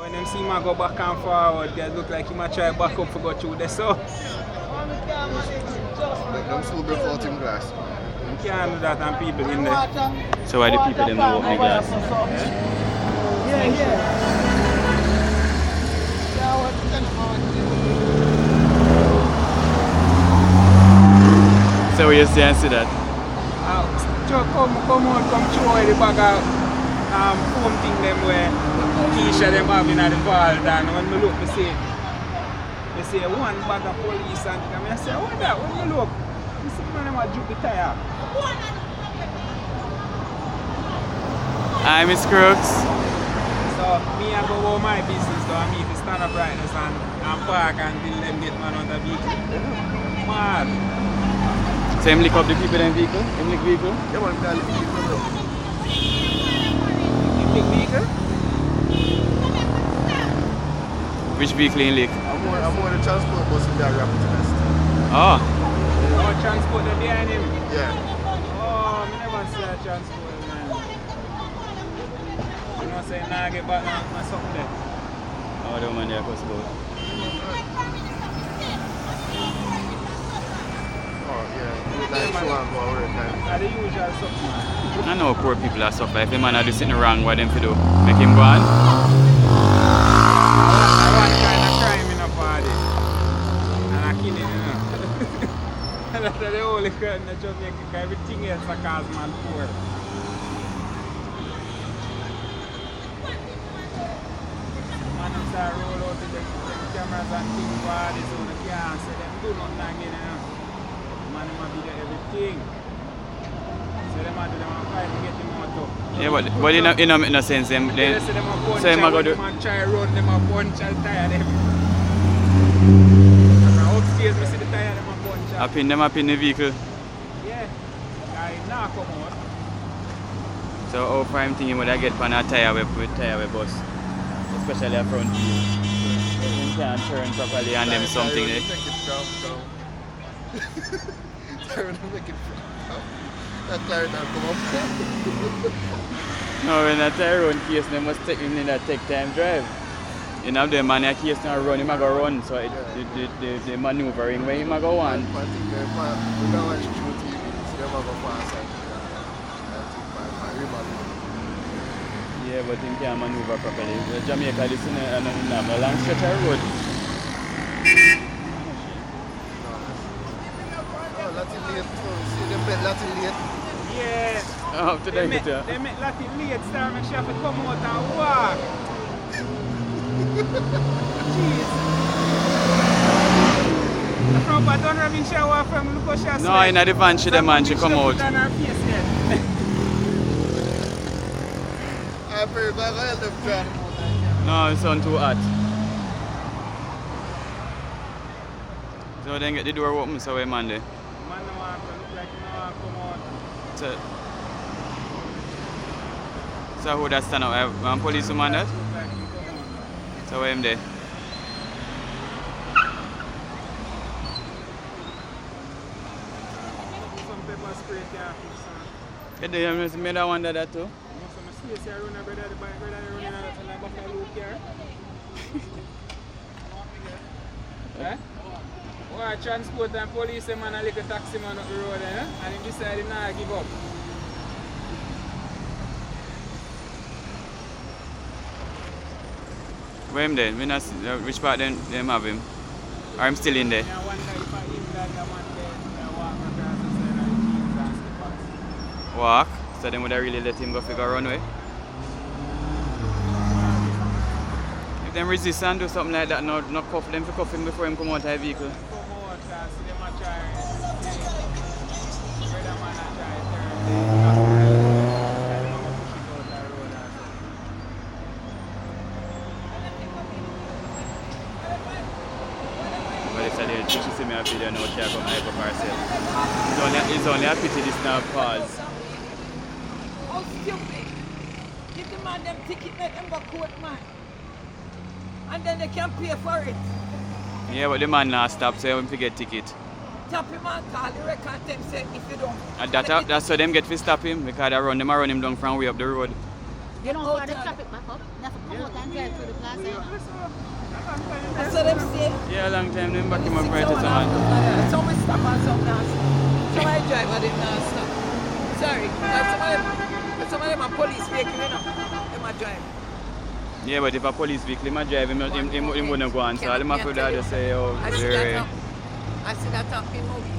when them see him go back and forward, they look like he might try back up to go through the so. Them slow break out in glass. You can't do that and people in there. So why the people them not open the glass? So you see and see that? Come throw the bag of foam thing them where T-shirt them have in the vault, and when we look, we see one bag of police and I say, what that? When you look, you see one of them a juke the tire. Hi, Miss Crooks. So me and go about my business though, I mean to stand up brightness and park until them get man on the vehicle. Mad. So him lick up the people in vehicle? Him lick vehicle? Yeah, man, lick vehicle. Big vehicle? Which vehicle in lick? I'm more the transport bus in the rapid test. Oh. Oh, transport the behind him? Yeah. Oh, I never see a transport man. You know say nah get back now something there. Oh, the man there goes good. Are the usual something, man? I know poor people are suffer. If the man are do something wrong, what them to do? Make him go on? I want kind of crime in a party. And I kill him, you know. That's the only crime in Jamaica. Everything else I cause man poor. Man start roll out with them cameras and things party so they can't say them do nothing again, you know. Man, them a video everything. So them a do them a fight to get him out of. Yeah, but it no make no sense. Them, They say them a punch so them a go do. them a try run, them a punch and tire them. Upstairs, me see the tire them a punch and... Up in them up in the vehicle. Yeah, guy now come out. So how prime thing you would get on a tire with bus. Especially a front wheel. You can't turn properly and them something there. That Clarendon come up. No, when a tire run case, they must take him in that take time drive. You know, the man a case now run, him a go run. So the maneuvering where him a go on. I think we don't watch true TV, so they go fast. Yeah, but him can't maneuver properly. Jamaica, listen, and a long stretch of road. Latin late, see them bet Latin late. Yeah. Oh, to them They make Latin late star, make sure to come out and walk. Jeez. The front part don't have in shower from look how she has No, in the van she the man, she come out. I pray God help them try. No, it's on too hot. So then get the door open, so we man there. Man, no want to look like no want to come out. So who that stand up? One police woman that? So where him there? Some pepper spray can't fix that. Get the made that one that too? You see I run a brother, the bike brother running out of the back of the loop here. Eh? Why transport and police man a little taxi man up the road, eh? And he decided he not give up. Where him there? We not see, which part them have him? Or I'm still in there? I wonder if I him that one day walk across the side of the jeans and slippers. Walk? So then would I really let him go figure runway? If them resist and do something like that, not cuff them for cuff him before him come out of the vehicle. Come out and see them a try. Brother man a try But it's a little she see me a video now, she come hype up herself. It's only a pity this now pause. How stupid. Give the man them ticket, make them go court, man. And then they can pay for it. Yeah, but the man now stop, so him to get ticket. Tap him and call the record them say if you don't. And that's so them get to stop him because them a run him down from way up the road. You know, for the traffic back up, you have to come out and drive through the plaza. You know? That's what I'm saying. Yeah, a long time them back him up right to So someone. we stop and some now. So I drive and them now stop. Sorry. Some of them are police vehicle, you know. Them are drive. Yeah, but if a police vehicle him a drive, him wouldn't go on. So all him have to do is say, oh, I see that up in movie.